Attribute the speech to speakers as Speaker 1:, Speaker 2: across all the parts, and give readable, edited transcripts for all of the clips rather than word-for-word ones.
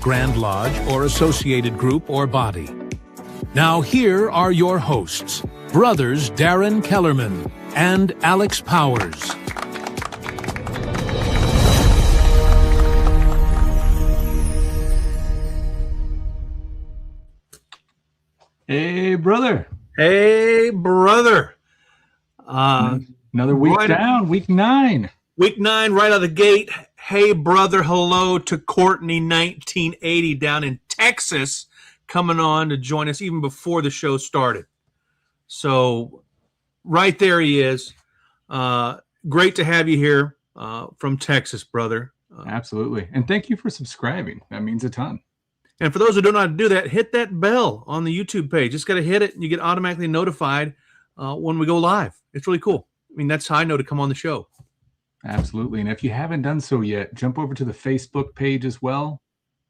Speaker 1: Grand Lodge or associated group or body. Now here are your hosts, Brothers Darren Kellerman and Alex Powers.
Speaker 2: Hey, brother.
Speaker 3: Hey, brother.
Speaker 2: Another week down, week 9.
Speaker 3: Week 9, right out of the gate. Hey, brother, hello to Courtney, 1980, down in Texas, coming on to join us even before the show started. So, right there he is. Great to have you here from Texas, brother.
Speaker 2: Absolutely. And thank you for subscribing. That means a ton.
Speaker 3: And for those who don't know how to do that, hit that bell on the YouTube page. Just got to hit it, and you get automatically notified when we go live. It's really cool. I mean, that's how I know to come on the show.
Speaker 2: Absolutely. And if you haven't done so yet, jump over to the Facebook page as well.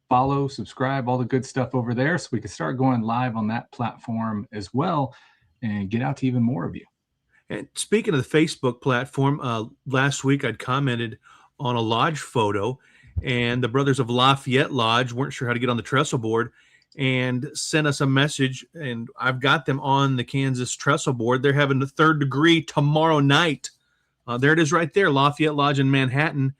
Speaker 2: Follow, subscribe, all the good stuff over there so we can start going live on that platform as well and get out to even more of you.
Speaker 3: And speaking of the Facebook platform, last week I'd commented on a lodge photo, and the Brothers of Lafayette Lodge weren't sure how to get on the trestle board and sent us a message, and I've got them on the Kansas trestle board. They're having the 3rd degree tomorrow night. There it is right there. Lafayette Lodge in Manhattan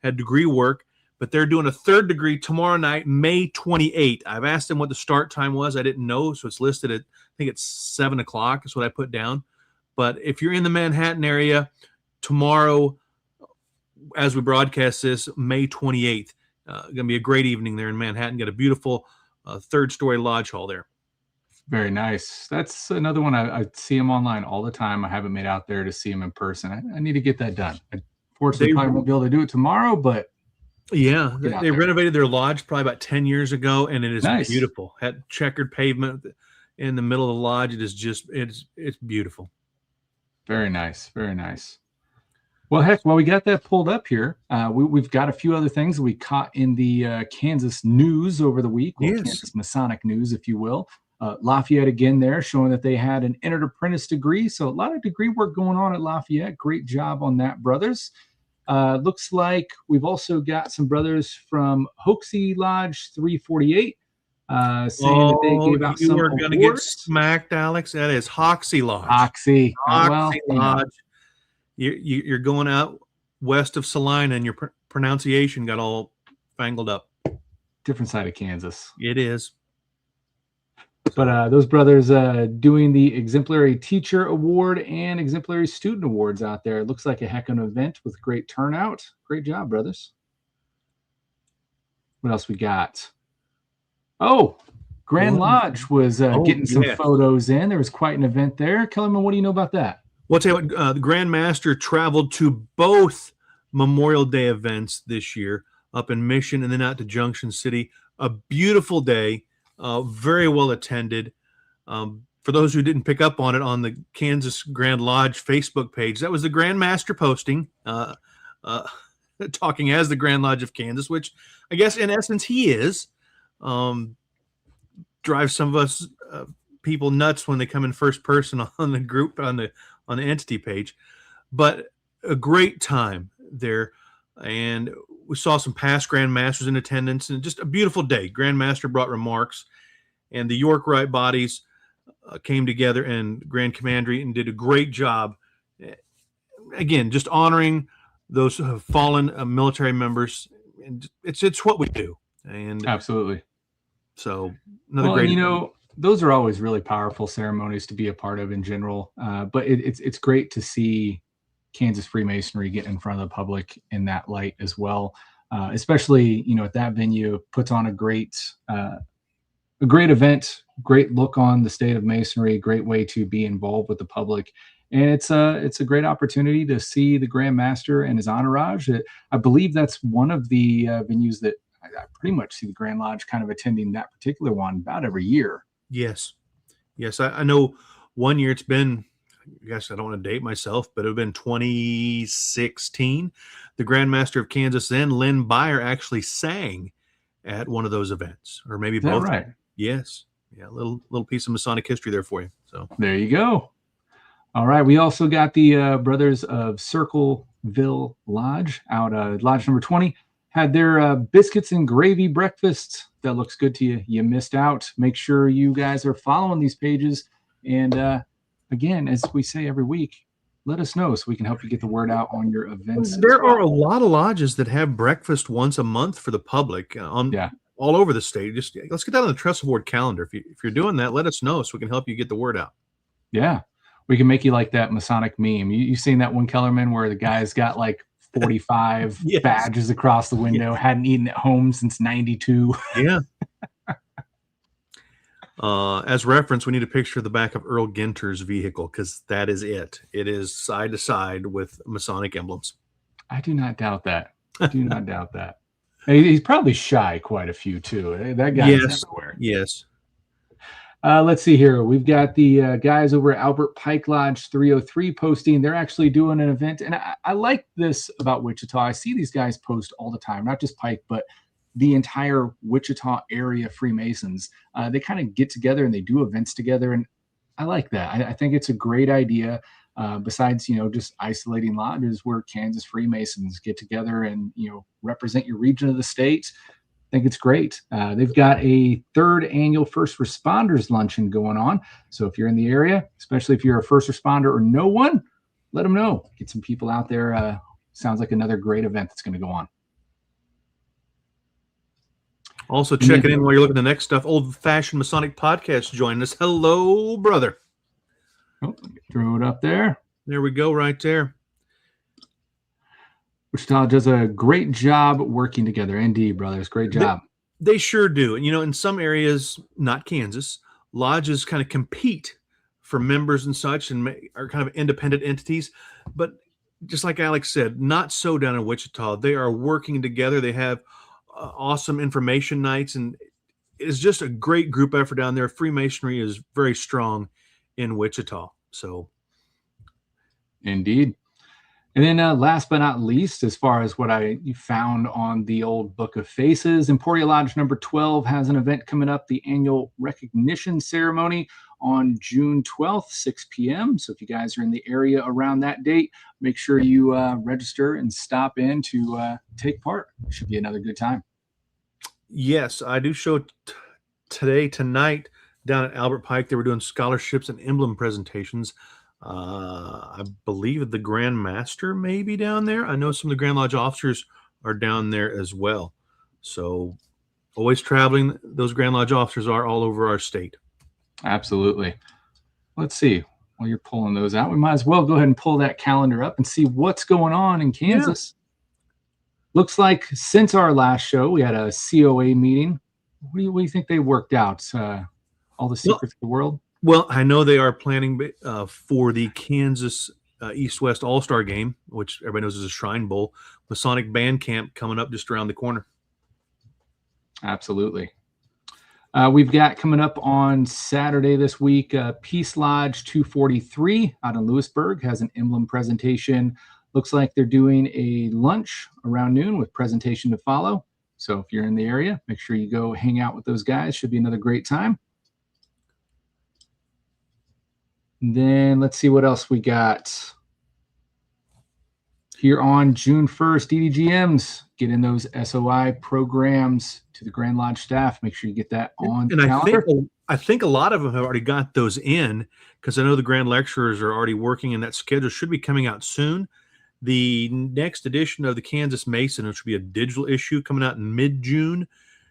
Speaker 3: had degree work, but they're doing a 3rd degree tomorrow night, May 28th. I've asked them what the start time was. I didn't know, so it's listed at, I think it's 7 o'clock is what I put down. But if you're in the Manhattan area, tomorrow, as we broadcast this, May 28th, going to be a great evening there in Manhattan. Got a beautiful 3rd-story lodge hall there.
Speaker 2: Very nice. That's another one. I see them online all the time. I haven't made out there to see them in person. I need to get that done. Unfortunately, probably won't be able to do it tomorrow, but
Speaker 3: yeah, they renovated their lodge probably about 10 years ago, and it is nice. Beautiful. Had checkered pavement in the middle of the lodge. It is just it's beautiful.
Speaker 2: Very nice. Very nice. Well, heck, while we got that pulled up here, we've got a few other things that we caught in the Kansas news over the week,
Speaker 3: yes.
Speaker 2: Kansas Masonic news, if you will. Lafayette again there, showing that they had an entered apprentice degree. So a lot of degree work going on at Lafayette. Great job on that, brothers. Looks like we've also got some brothers from Hoaxie Lodge 348 saying that they gave out some awards.
Speaker 3: You are going to get smacked, Alex. That is Hoxie Lodge.
Speaker 2: Hoxie
Speaker 3: Lodge. You're going out west of Salina, and your pronunciation got all fangled up.
Speaker 2: Different side of Kansas.
Speaker 3: It is.
Speaker 2: But those brothers doing the Exemplary Teacher Award and Exemplary Student Awards out there. It looks like a heck of an event with great turnout. Great job, brothers. What else we got? Oh, Grand Lodge was getting some photos in. There was quite an event there. Kellerman, what do you know about that?
Speaker 3: Well, I'll tell you what, the Grand Master traveled to both Memorial Day events this year, up in Mission and then out to Junction City. A beautiful day. Very well attended. For those who didn't pick up on it, on the Kansas Grand Lodge Facebook page, that was the Grand Master posting, talking as the Grand Lodge of Kansas, which I guess in essence he is. Drives some of us people nuts when they come in first person on the group, on the entity page. But a great time there, and we saw some past Grand Masters in attendance, and just a beautiful day. Grand Master brought remarks, and the York Rite bodies came together, and Grand Commandery, and did a great job. Again, just honoring those who have fallen military members, and it's what we do. And
Speaker 2: absolutely.
Speaker 3: So another great.
Speaker 2: Those are always really powerful ceremonies to be a part of in general. But it's great to see Kansas Freemasonry get in front of the public in that light as well. Especially, at that venue, puts on a great event, great look on the state of Masonry, great way to be involved with the public. And it's a great opportunity to see the Grand Master and his entourage. I believe that's one of the venues that I pretty much see the Grand Lodge kind of attending that particular one about every year.
Speaker 3: Yes. I know one year it's been, I guess I don't want to date myself, but it would have been 2016. The Grand Master of Kansas then, Lynn Byer, actually sang at one of those events, or maybe both.
Speaker 2: Right?
Speaker 3: Yes. Yeah, a little piece of Masonic history there for you. So
Speaker 2: there you go. All right. We also got the Brothers of Circleville Lodge out Lodge number 20. had their biscuits and gravy breakfast. That looks good to you. You missed out. Make sure you guys are following these pages. And again, as we say every week, let us know so we can help you get the word out on your events.
Speaker 3: There are a lot of lodges that have breakfast once a month for the public all over the state. Just let's get that on the trestle board calendar. If you're doing that, let us know so we can help you get the word out.
Speaker 2: Yeah, we can make you like that Masonic meme. You seen that one, Kellerman, where the guy's got like 45
Speaker 3: Yes.
Speaker 2: badges across the window, hadn't eaten at home since 92.
Speaker 3: Yeah. As reference, we need a picture of the back of Earl Ginter's vehicle because that is it. It is side to side with Masonic emblems.
Speaker 2: I do not doubt that. I do not doubt that. He's probably shy quite a few too. That guy's everywhere.
Speaker 3: Yes.
Speaker 2: Let's see here. We've got the guys over at Albert Pike Lodge 303 posting. They're actually doing an event. And I like this about Wichita. I see these guys post all the time, not just Pike, but the entire Wichita area Freemasons. They kind of get together and they do events together. And I like that. I think it's a great idea. Besides, just isolating lodges where Kansas Freemasons get together and, represent your region of the state. I think it's great. They've got a 3rd annual First Responders Luncheon going on. So if you're in the area, especially if you're a first responder or know one, let them know. Get some people out there. Sounds like another great event that's going to go on.
Speaker 3: Also checking in while you're looking at the next stuff. Old Fashioned Masonic Podcast joining us. Hello, brother.
Speaker 2: Oh, throw it up there.
Speaker 3: There we go, right there.
Speaker 2: Wichita does a great job working together. Indeed, brothers. Great job.
Speaker 3: They sure do. And, in some areas, not Kansas, lodges kind of compete for members and such and are kind of independent entities. But just like Alex said, not so down in Wichita. They are working together. They have awesome information nights, and it's just a great group effort down there. Freemasonry is very strong in Wichita. So,
Speaker 2: indeed. And then last but not least, as far as what I found on the old Book of Faces, Emporia Lodge number 12 has an event coming up, the annual recognition ceremony on June 12th, 6 p.m. So if you guys are in the area around that date, make sure you register and stop in to take part. It should be another good time.
Speaker 3: Yes, I do show tonight down at Albert Pike. They were doing scholarships and emblem presentations. I believe the Grand Master may be down there. I know some of the Grand Lodge officers are down there as well. So always traveling. Those Grand Lodge officers are all over our state. Absolutely.
Speaker 2: Let's see. While you're pulling those out, we might as well go ahead and pull that calendar up and see what's going on in Kansas. Yeah. Looks like since our last show, we had a COA meeting. What do you think they worked out? All the secrets of the world?
Speaker 3: Well, I know they are planning for the Kansas East-West All-Star Game, which everybody knows is a Shrine Bowl, Masonic Band Camp coming up just around the corner.
Speaker 2: Absolutely. We've got coming up on Saturday this week, Peace Lodge 243 out in Lewisburg has an emblem presentation. Looks like they're doing a lunch around noon with presentation to follow. So if you're in the area, make sure you go hang out with those guys. Should be another great time. And then let's see what else we got. Here on June 1st, DDGMs, get in those SOI programs to the Grand Lodge staff. Make sure you get that on the calendar.
Speaker 3: I think a lot of them have already got those in because I know the Grand Lecturers are already working, and that schedule should be coming out soon. The next edition of the Kansas Mason, which will be a digital issue coming out in mid-June,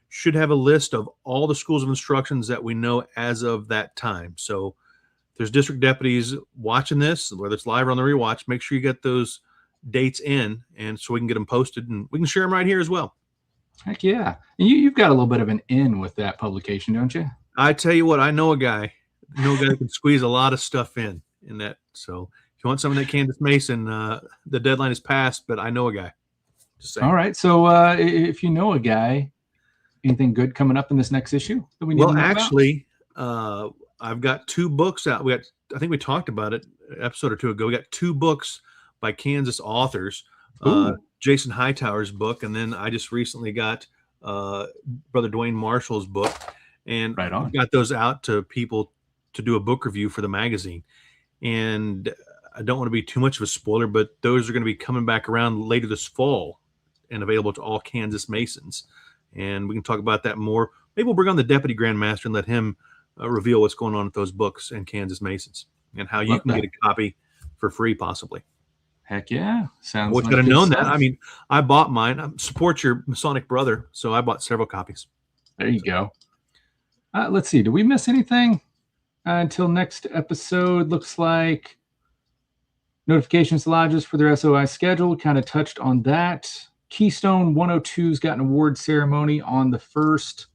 Speaker 3: should have a list of all the schools of instructions that we know as of that time. So there's district deputies watching this, whether it's live or on the rewatch, make sure you get those dates in, and so we can get them posted, and we can share them right here as well.
Speaker 2: Heck yeah. And you've got a little bit of an in with that publication, don't you?
Speaker 3: I tell you what, I know a guy who can squeeze a lot of stuff in that. So if you want some of that Kansas Mason, the deadline is passed, but I know a guy. Just saying.
Speaker 2: All right. So if you know a guy, anything good coming up in this next issue that we need to know
Speaker 3: actually, I've got 2 books out. I think we talked about it an episode or 2 ago. We got 2 books by Kansas authors. Jason Hightower's book, and then I just recently got Brother Dwayne Marshall's book, and
Speaker 2: right on.
Speaker 3: I've got those out to people to do a book review for the magazine. And I don't want to be too much of a spoiler, but those are going to be coming back around later this fall and available to all Kansas Masons. And we can talk about that more. Maybe we'll bring on the Deputy Grand Master and let him reveal what's going on with those books and Kansas Masons and how you can get a copy for free, possibly.
Speaker 2: Heck yeah.
Speaker 3: I wish I'd have known that. I mean, I bought mine. I support your Masonic brother, so I bought several copies.
Speaker 2: There you go. Let's see. Did we miss anything until next episode? Looks like notifications to lodges for their SOI schedule. Kind of touched on that. Keystone 102's got an award ceremony on the 1st.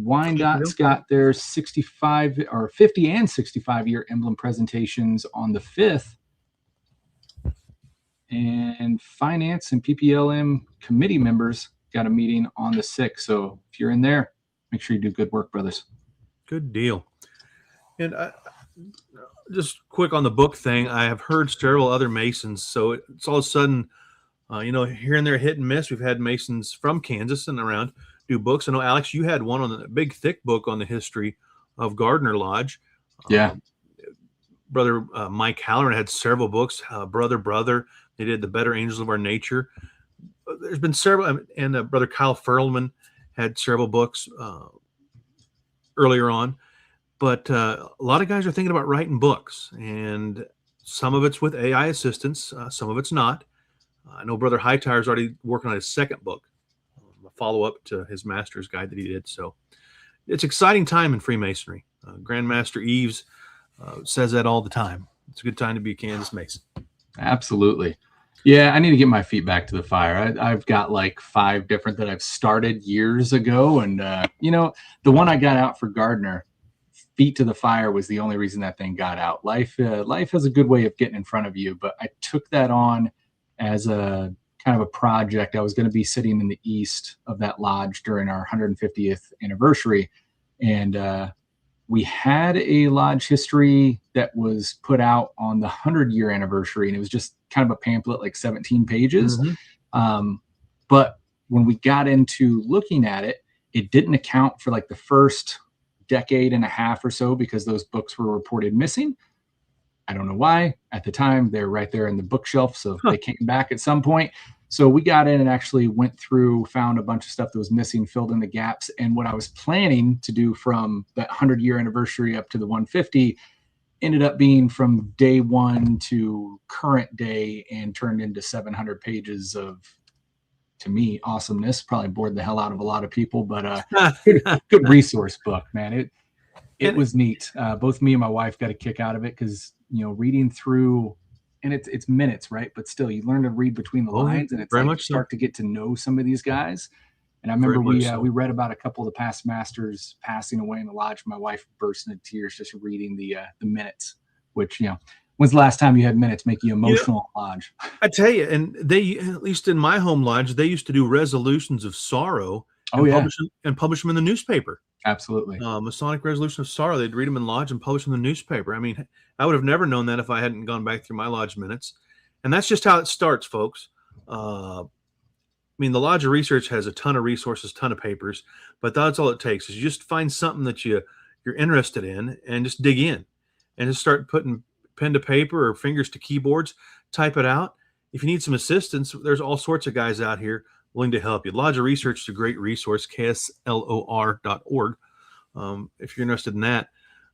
Speaker 2: Wyandottes got their 65 or 50 and 65 year emblem presentations on the 5th. And finance and PPLM committee members got a meeting on the 6th. So if you're in there, make sure you do good work, brothers.
Speaker 3: Good deal. And just quick on the book thing, I have heard several other Masons. So it's all of a sudden, here and there hit and miss. We've had Masons from Kansas and around do books. I know, Alex, you had one on a big, thick book on the history of Gardner Lodge.
Speaker 2: Yeah.
Speaker 3: Brother Mike Halloran had several books. Brother. They did The Better Angels of Our Nature. There's been several, and Brother Kyle Ferlman had several books earlier on. But a lot of guys are thinking about writing books, and some of it's with AI assistance, some of it's not. I know Brother Hightire's already working on his second book, a follow-up to his master's guide that he did. So it's exciting time in Freemasonry. Grandmaster Eves says that all the time. It's a good time to be a Kansas Mason.
Speaker 2: Absolutely. Yeah, I need to get my feet back to the fire. I've got like 5 different that I've started years ago. And, the one I got out for Gardner, feet to the fire, was the only reason that thing got out. Life has a good way of getting in front of you. But I took that on as a kind of a project. I was going to be sitting in the east of that lodge during our 150th anniversary. And we had a lodge history that was put out on the 100-year anniversary, and it was just kind of a pamphlet, like 17 pages. Mm-hmm. But when we got into looking at it, it didn't account for like the first decade and a half or so, because those books were reported missing. I don't know why. At the time, they're right there in the bookshelf, so they came back at some point. So we got in and actually went through, found a bunch of stuff that was missing, filled in the gaps. And what I was planning to do from that 100-year anniversary up to the 150 ended up being from day one to current day, and turned into 700 pages of, to me, awesomeness. Probably bored the hell out of a lot of people, but good resource book, man. It was neat. Both me and my wife got a kick out of it because, reading through, and it's minutes, right? But still, you learn to read between the lines, and it's
Speaker 3: very
Speaker 2: like
Speaker 3: much
Speaker 2: you start to get to know some of these guys. And I remember we read about a couple of the past masters passing away in the lodge. My wife burst into tears just reading the minutes, which, when's the last time you had minutes make you emotional in lodge?
Speaker 3: I tell you, and they, at least in my home lodge, they used to do resolutions of sorrow and publish them in the newspaper.
Speaker 2: Absolutely.
Speaker 3: Masonic resolution of sorrow. They'd read them in lodge and publish them in the newspaper. I mean, I would have never known that if I hadn't gone back through my lodge minutes. And that's just how it starts, folks. The Lodge of Research has a ton of resources, ton of papers, but that's all it takes is you just find something that you're interested in and just dig in and just start putting pen to paper or fingers to keyboards, type it out. If you need some assistance, there's all sorts of guys out here willing to help you. Lodge of Research is a great resource, kslor.org, if you're interested in that.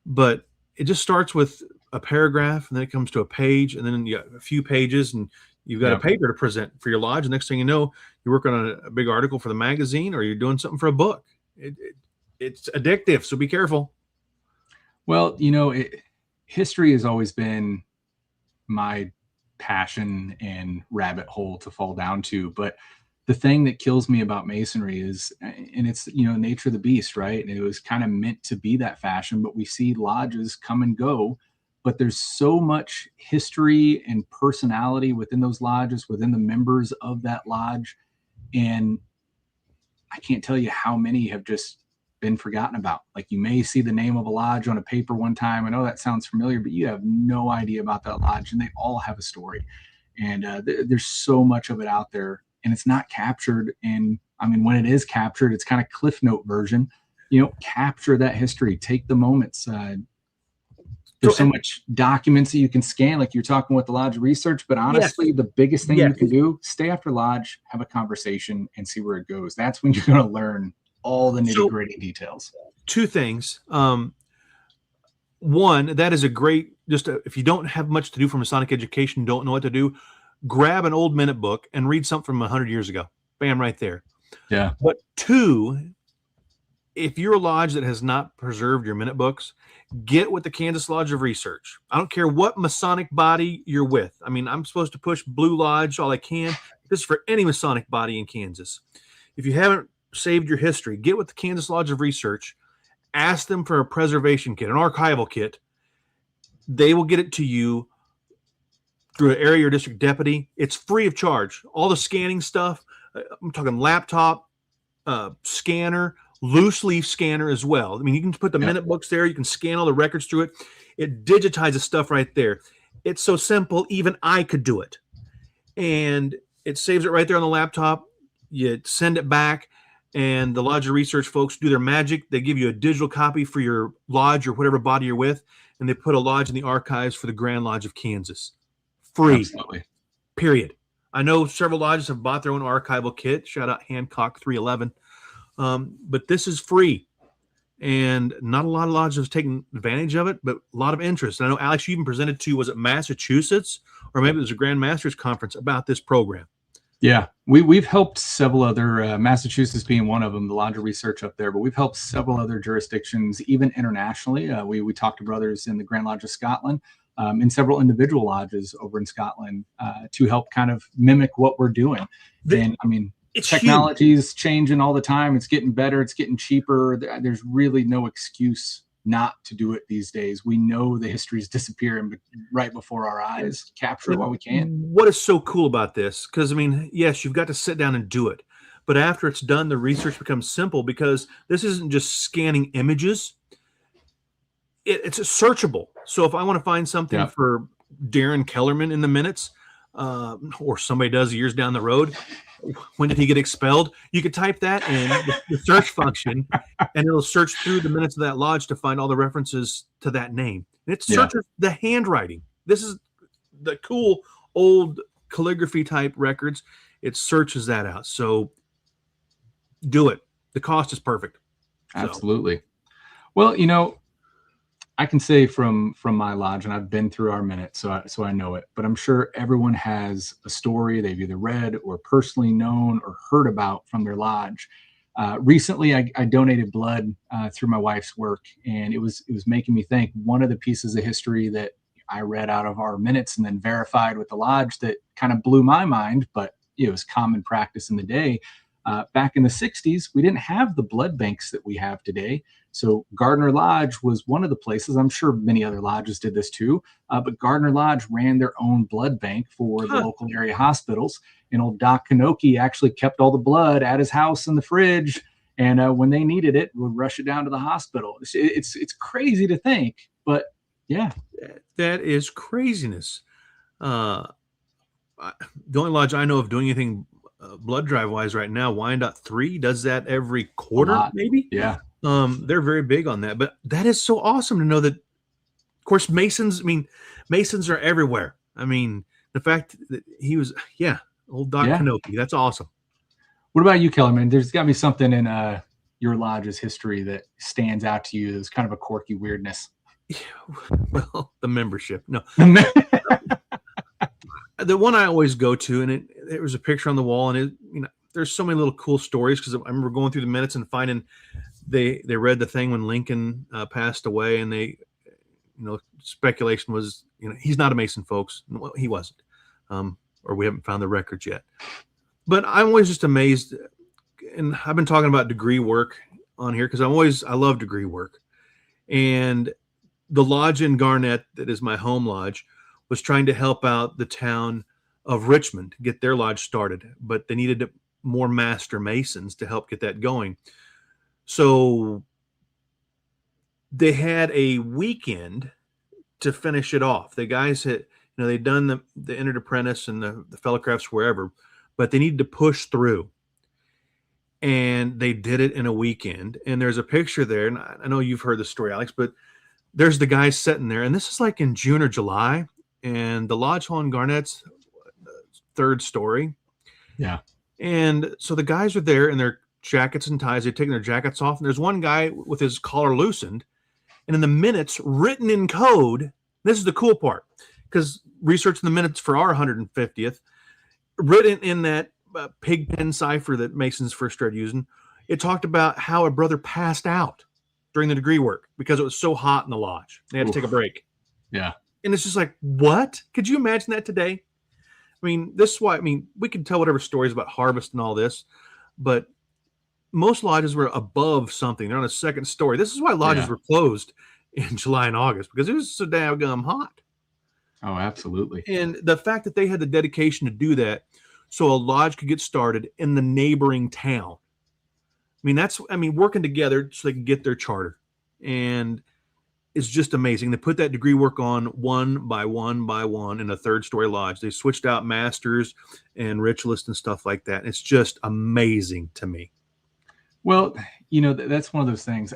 Speaker 3: But it just starts with a paragraph, and then it comes to a page, and then you got a few pages, and you've got a paper to present for your lodge. The next thing you know, you're working on a big article for the magazine, or you're doing something for a book. It's addictive, so be careful.
Speaker 2: Well, history has always been my passion and rabbit hole to fall down to. But the thing that kills me about Masonry is, and it's, nature of the beast, right? And it was kind of meant to be that fashion, but we see lodges come and go, but there's so much history and personality within those lodges, within the members of that lodge. And I can't tell you how many have just been forgotten about. Like, you may see the name of a lodge on a paper one time. I know that sounds familiar, but you have no idea about that lodge, and they all have a story. And there's so much of it out there, and it's not captured. And when it is captured, it's kind of Cliff Note version. Capture that history, take the moments, There's so much documents that you can scan, like you're talking with the Lodge research, but honestly,
Speaker 3: Yes.
Speaker 2: the biggest thing
Speaker 3: Yes.
Speaker 2: you can do, stay after Lodge, have a conversation, and see where it goes. That's when you're going to learn all the nitty-gritty details.
Speaker 3: Two things. One, that is a great, if you don't have much to do for Masonic education, don't know what to do, grab an old minute book and read something from 100 years ago. Bam, right there.
Speaker 2: Yeah.
Speaker 3: But two, if you're a lodge that has not preserved your minute books, get with the Kansas Lodge of Research. I don't care what Masonic body you're with. I mean, I'm supposed to push Blue Lodge all I can. This is for any Masonic body in Kansas. If you haven't saved your history, get with the Kansas Lodge of Research. Ask them for a preservation kit, an archival kit. They will get it to you through an area or district deputy. It's free of charge. All the scanning stuff, I'm talking laptop, scanner, loose leaf scanner as well. I mean, you can put the minute books there. You can scan all the records through it. It digitizes stuff right there. It's so simple, even I could do it. And it saves it right there on the laptop. You send it back, and the Lodge of Research folks do their magic. They give you a digital copy for your lodge or whatever body you're with, and they put a lodge in the archives for the Grand Lodge of Kansas. Free.
Speaker 2: Absolutely.
Speaker 3: Period. I know several lodges have bought their own archival kit. Shout out Hancock 311. But this is free, and not a lot of lodges have taken advantage of it, but a lot of interest. And I know, Alex, you even presented to, was it Massachusetts, or maybe it was a Grand Masters Conference about this program?
Speaker 2: Yeah, we've helped several other, Massachusetts being one of them, the Lodge of Research up there, but we've helped several other jurisdictions, even internationally. We talked to brothers in the Grand Lodge of Scotland, and several individual lodges over in Scotland to help kind of mimic what we're doing. And I mean, technology is changing all the time. It's getting better. It's getting cheaper. There's really no excuse not to do it these days. We know the history is disappearing right before our eyes. Capture it while we can.
Speaker 3: What is so cool about this? Because, I mean, yes, you've got to sit down and do it. But after it's done, the research becomes simple, because this isn't just scanning images. It's searchable. So if I want to find something for Darren Kellerman in the minutes, or somebody does years down the road, when did he get expelled? You could type that in the search function, and it'll search through the minutes of that lodge to find all the references to that name. And it searches the handwriting. This is the cool old calligraphy type records. It searches that out. So do it. The cost is perfect.
Speaker 2: Absolutely. Well, you know, I can say from my lodge, and I've been through our minutes, so I know it, but I'm sure everyone has a story they've either read or personally known or heard about from their lodge. Recently, I donated blood through my wife's work, and it was making me think. One of the pieces of history that I read out of our minutes and then verified with the lodge that kind of blew my mind, but it was common practice in the day. Back in the 60s, we didn't have the blood banks that we have today. So Gardner Lodge was one of the places. I'm sure many other lodges did this too, but Gardner Lodge ran their own blood bank for the local area hospitals. And old Doc Kanoki actually kept all the blood at his house in the fridge. And when they needed it, would rush it down to the hospital. It's crazy to think, but yeah.
Speaker 3: That is craziness. The only lodge I know of doing anything blood drive wise right now, Wyandotte 3 does that every quarter, maybe.
Speaker 2: Yeah.
Speaker 3: They're very big on that, but that is so awesome to know that. Of course, Masons are everywhere. I mean, the fact that he was, old Doc Kanoki, that's awesome.
Speaker 2: What about you, Kellerman? There's got to be something in your lodge's history that stands out to you as kind of a quirky weirdness.
Speaker 3: Well, the membership. No. The one I always go to, and there was a picture on the wall, and there's so many little cool stories, because I remember going through the minutes and finding they read the thing when Lincoln passed away, and they, speculation was, he's not a Mason, folks. Well, he wasn't, or we haven't found the records yet. But I'm always just amazed, and I've been talking about degree work on here because I love degree work, and the lodge in Garnett, that is my home lodge, was trying to help out the town of Richmond get their lodge started, but they needed more master masons to help get that going. So they had a weekend to finish it off. The guys had, they'd done the entered apprentice and the fellowcrafts wherever, but they needed to push through. And they did it in a weekend. And there's a picture there, and I know you've heard the story, Alex, but there's the guys sitting there, and this is like in June or July, and the Lodge Hall in Garnett's third story.
Speaker 2: Yeah.
Speaker 3: And so the guys are there in their jackets and ties. They're taking their jackets off, and there's one guy with his collar loosened, and in the minutes written in code, this is the cool part, because researching the minutes for our 150th, written in that pig pen cipher that Masons first started using, it talked about how a brother passed out during the degree work because it was so hot in the lodge. They had to take a break.
Speaker 2: Yeah.
Speaker 3: And it's just like, what? Could you imagine that today? I mean, this is why, I mean, we can tell whatever stories about harvest and all this, but most lodges were above something. They're on a second story. This is why lodges were closed in July and August, because it was so damn hot.
Speaker 2: Oh, absolutely.
Speaker 3: And the fact that they had the dedication to do that so a lodge could get started in the neighboring town. I mean, working together so they can get their charter. And it's just amazing. They put that degree work on one by one by one in a third story lodge. They switched out masters and ritualists and stuff like that. It's just amazing to me.
Speaker 2: Well, you know, that's one of those things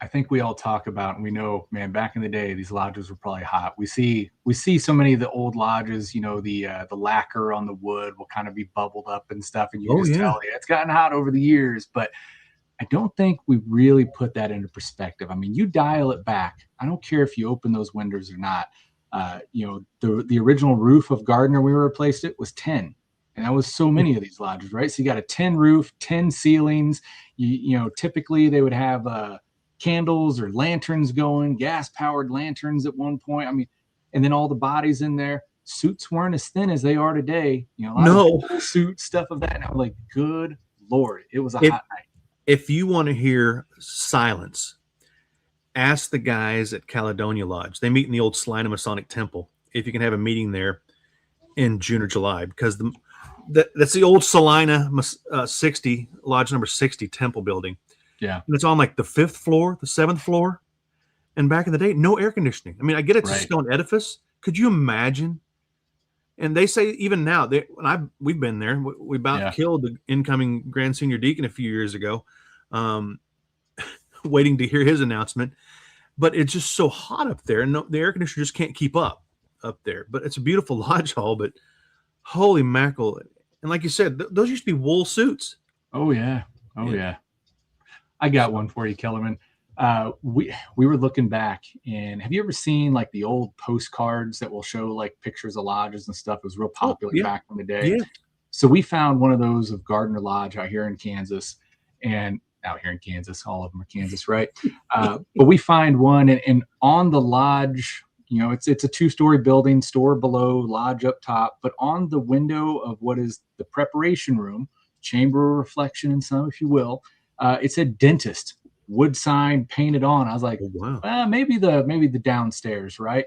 Speaker 2: I think we all talk about, and we know, man, back in the day, these lodges were probably hot. We see so many of the old lodges, you know, the lacquer on the wood will kind of be bubbled up and stuff, and you can just tell it's gotten hot over the years. But I don't think we really put that into perspective. I mean, you dial it back. I don't care if you open those windows or not. You know, the original roof of Gardner, we replaced it, was 10. And that was so many of these lodges, right? So you got a 10 roof, 10 ceilings. You know, typically they would have candles or lanterns going, gas-powered lanterns at one point. I mean, and then all the bodies in there. Suits weren't as thin as they are today. You know, a lot of suit stuff of that. And I'm like, good Lord, it was a hot night.
Speaker 3: If you want to hear silence, ask the guys at Caledonia Lodge. They meet in the old Salina Masonic Temple. If you can have a meeting there in June or July, because that's the old Salina 60, Lodge number 60 temple building.
Speaker 2: Yeah.
Speaker 3: And it's on like the 5th floor, the 7th floor. And back in the day, no air conditioning. I mean, I get it's a stone edifice. Could you imagine? And they say even now, we've been there. We about killed the incoming Grand Senior Deacon a few years ago, waiting to hear his announcement. But it's just so hot up there, and the air conditioner just can't keep up there. But it's a beautiful lodge hall, but holy mackerel. And like you said, those used to be wool suits.
Speaker 2: Oh, yeah. Oh, yeah. I got one for you, Kellerman. We were looking back, and have you ever seen like the old postcards that will show like pictures of lodges and stuff? It was real popular back in the day. Yeah. So we found one of those of Gardner Lodge out here in Kansas, all of them are Kansas, right? But we find one, and on the lodge, you know, it's a 2-story building, store below, lodge up top, but on the window of what is the preparation room, chamber of reflection and some, if you will, it said dentist. Wood sign painted on. I was like, well, maybe the downstairs, right?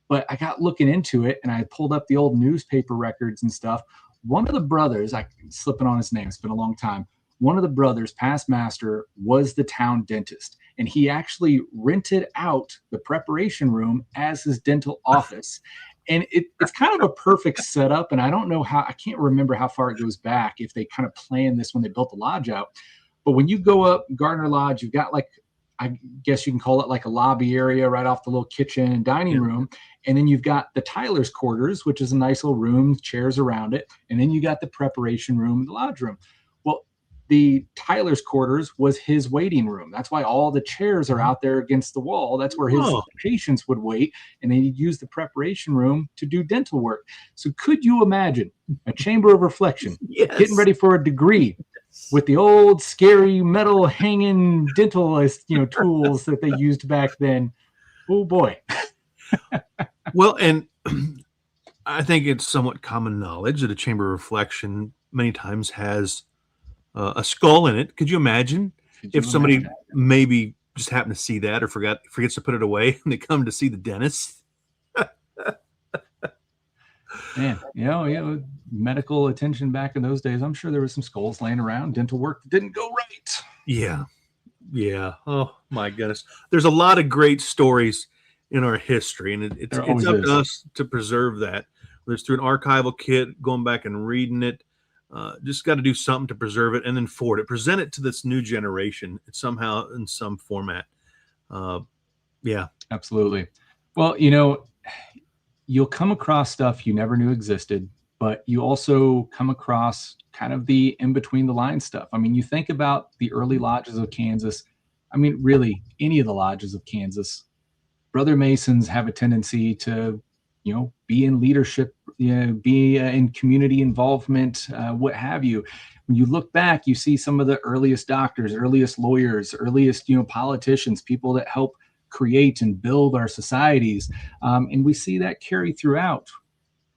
Speaker 2: But I got looking into it, and I pulled up the old newspaper records and stuff. One of the brothers, I'm slipping on his name, it's been a long time. One of the brothers, past master, was the town dentist, and he actually rented out the preparation room as his dental office. And it's kind of a perfect setup. And I don't know I can't remember how far it goes back, if they kind of planned this when they built the lodge out. But when you go up Gardner Lodge, you've got like, I guess you can call it like a lobby area right off the little kitchen and dining room. And then you've got the Tyler's quarters, which is a nice little room, chairs around it. And then you got the preparation room, the lodge room. Well, the Tyler's quarters was his waiting room. That's why all the chairs are out there against the wall. That's where his patients would wait. And then he'd use the preparation room to do dental work. So could you imagine a chamber of reflection, getting ready for a degree, with the old scary metal hanging dentalist, you know, tools that they used back then? Oh boy.
Speaker 3: Well, and I think it's somewhat common knowledge that a chamber of reflection many times has a skull in it. Could you imagine if somebody maybe just happened to see that or forgets to put it away and they come to see the dentist?
Speaker 2: Man, you know, medical attention back in those days, I'm sure there was some skulls laying around, dental work that didn't go right.
Speaker 3: Yeah. Yeah. Oh my goodness. There's a lot of great stories in our history, and it's up to us to preserve that. Whether it's through an archival kit, going back and reading it, just got to do something to preserve it and then forward it, present it to this new generation somehow in some format. Yeah.
Speaker 2: Absolutely. Well, you'll come across stuff you never knew existed, but you also come across kind of the in between the line stuff. I mean, you think about the early lodges of Kansas. I mean, really, any of the lodges of Kansas, Brother Masons have a tendency to, be in leadership, be in community involvement, what have you. When you look back, you see some of the earliest doctors, earliest lawyers, earliest, politicians, people that help create and build our societies. And we see that carry throughout.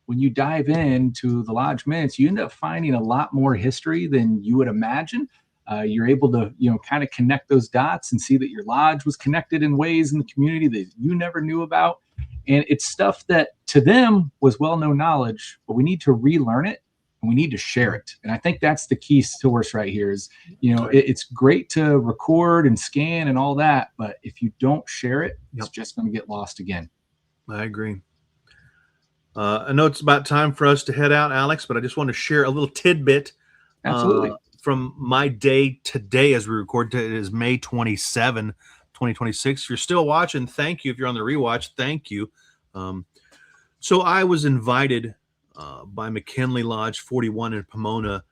Speaker 2: When you dive into the lodge minutes, you end up finding a lot more history than you would imagine. You're able to, kind of connect those dots and see that your lodge was connected in ways in the community that you never knew about. And it's stuff that to them was well-known knowledge, but we need to relearn it and we need to share it. And I think that's the key source right here is, it's great to record and scan and all that, but if you don't share it, it's just going to get lost again.
Speaker 3: I agree. I know it's about time for us to head out, Alex, but I just want to share a little tidbit.
Speaker 2: Absolutely.
Speaker 3: From my day today as we record. It is May 27, 2026. If you're still watching, thank you. If you're on the rewatch, thank you. So I was invited by McKinley Lodge 41 in Pomona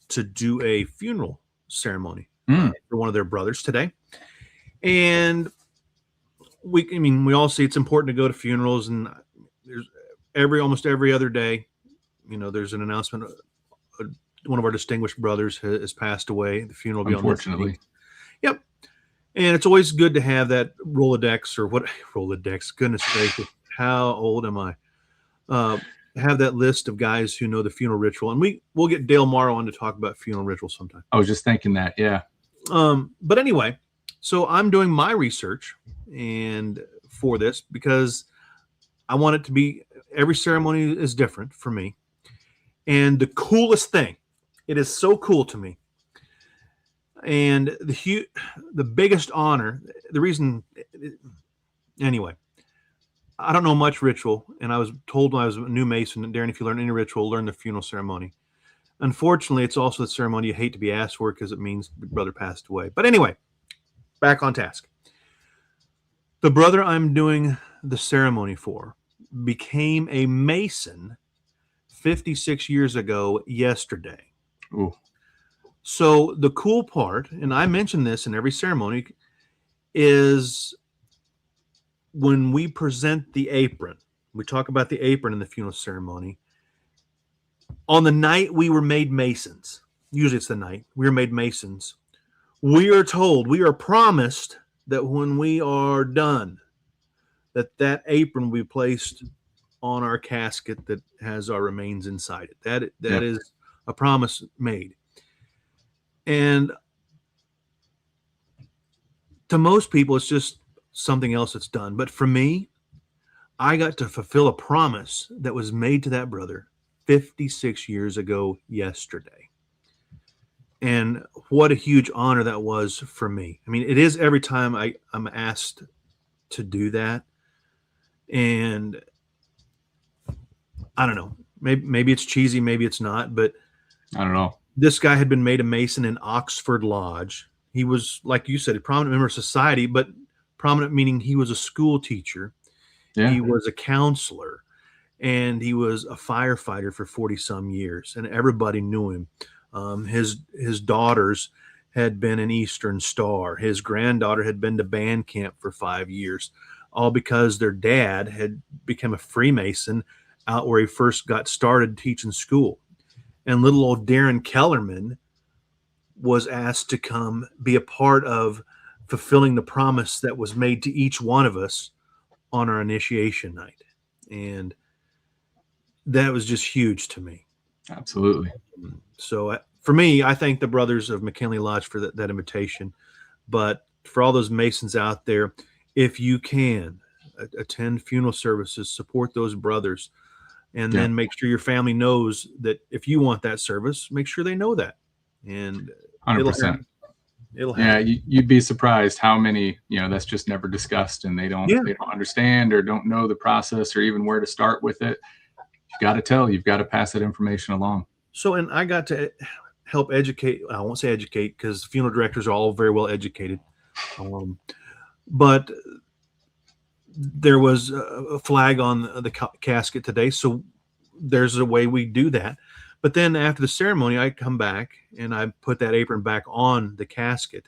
Speaker 3: to do a funeral ceremony for one of their brothers today. And we all see it's important to go to funerals, and there's almost every other day, there's an announcement. One of our distinguished brothers has passed away. The funeral will be
Speaker 2: unfortunately.
Speaker 3: Yep. And it's always good to have that Rolodex or what Rolodex. Goodness gracious, how old am I? Have that list of guys who know the funeral ritual, and we'll get Dale Morrow on to talk about funeral rituals sometime.
Speaker 2: I was just thinking that, yeah.
Speaker 3: But anyway, so I'm doing my research and for this because I want it to be, every ceremony is different for me. And the coolest thing, it is so cool to me. And the biggest honor, the reason, anyway, I don't know much ritual. And I was told when I was a new Mason, Darren, if you learn any ritual, learn the funeral ceremony. Unfortunately, it's also the ceremony you hate to be asked for because it means your brother passed away. But anyway, back on task. The brother I'm doing the ceremony for became a Mason 56 years ago yesterday.
Speaker 2: Ooh.
Speaker 3: So the cool part, and I mention this in every ceremony, is when we present the apron. We talk about the apron in the funeral ceremony. On the night we were made Masons, usually it's the night we were made Masons, we are told, we are promised that when we are done, that apron will be placed on our casket that has our remains inside it. That is a promise made. And to most people, it's just something else that's done. But for me, I got to fulfill a promise that was made to that brother 56 years ago yesterday. And what a huge honor that was for me. I mean, it is every time I'm asked to do that. And I don't know, maybe it's cheesy, maybe it's not, but
Speaker 2: I don't know.
Speaker 3: This guy had been made a Mason in Oxford Lodge. He was, like you said, a prominent member of society, but prominent meaning he was a school teacher. Yeah. He was a counselor, and he was a firefighter for 40 some years, and everybody knew him. His daughters had been an Eastern Star. His granddaughter had been to band camp for 5 years, all because their dad had become a Freemason out where he first got started teaching school. And little old Darren Kellerman was asked to come be a part of fulfilling the promise that was made to each one of us on our initiation night. And that was just huge to me.
Speaker 2: Absolutely.
Speaker 3: So for me, I thank the brothers of McKinley Lodge for that invitation. But for all those Masons out there, if you can attend funeral services, support those brothers, and then make sure your family knows that if you want that service, make sure they know that. And
Speaker 2: 100%.
Speaker 3: It'll happen.
Speaker 2: Yeah, you'd be surprised how many, that's just never discussed, and they don't understand or don't know the process or even where to start with it. You've got to pass that information along.
Speaker 3: So, and I got to help educate. I won't say educate because funeral directors are all very well educated. But there was a flag on the casket today, so there's a way we do that. But then after the ceremony, I come back and I put that apron back on the casket,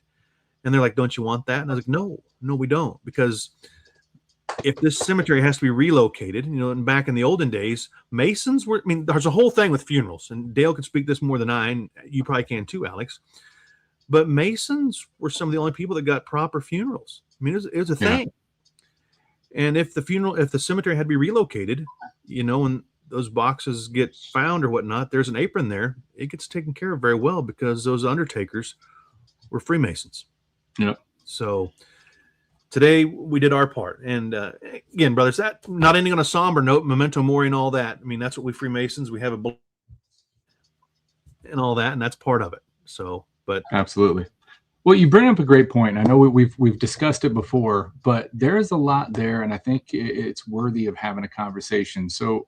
Speaker 3: and they're like, "Don't you want that?" And I was like, "No, we don't, because if this cemetery has to be relocated, and back in the olden days, Masons were, I mean, there's a whole thing with funerals, and Dale could speak this more than I, and you probably can too, Alex. But Masons were some of the only people that got proper funerals. I mean, it was a thing. And if the cemetery had to be relocated, and those boxes get found or whatnot, there's an apron there. It gets taken care of very well because those undertakers were Freemasons.
Speaker 2: Yep.
Speaker 3: So today we did our part. And again, brothers, that not ending on a somber note, memento mori and all that. I mean, that's what we Freemasons, we have a and all that, and that's part of it. So, but
Speaker 2: absolutely. Well, you bring up a great point. I know we've discussed it before, but there is a lot there, and I think it's worthy of having a conversation. So,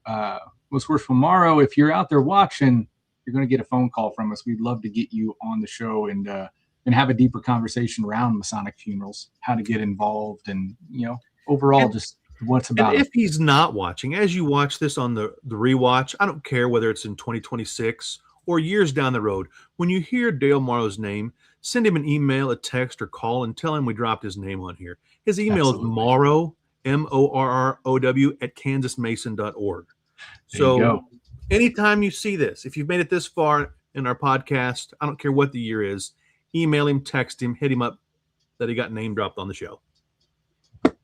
Speaker 2: what's worse, tomorrow, if you're out there watching, you're going to get a phone call from us. We'd love to get you on the show and have a deeper conversation around Masonic funerals, how to get involved, and overall just what's about.
Speaker 3: And if he's not watching, as you watch this on the rewatch, I don't care whether it's in 2026 or years down the road, when you hear Dale Morrow's name, send him an email, a text, or call and tell him we dropped his name on here. His email is Morrow, MORROW @kansasmason.org. So anytime you see this, if you've made it this far in our podcast, I don't care what the year is, email him, text him, hit him up that he got name dropped on the show.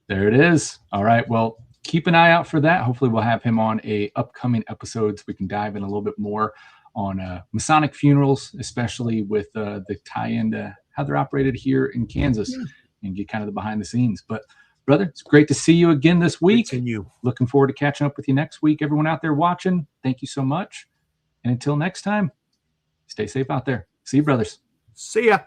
Speaker 2: There it is. All right. Well, keep an eye out for that. Hopefully we'll have him on a upcoming episode so we can dive in a little bit more on Masonic funerals, especially with the tie-in to how they're operated here in Kansas, and get kind of the behind the scenes. But brother, it's great to see you again this week.
Speaker 3: And you.
Speaker 2: Looking forward to catching up with you next week. Everyone out there watching, thank you so much. And until next time, stay safe out there. See you, brothers.
Speaker 3: See ya.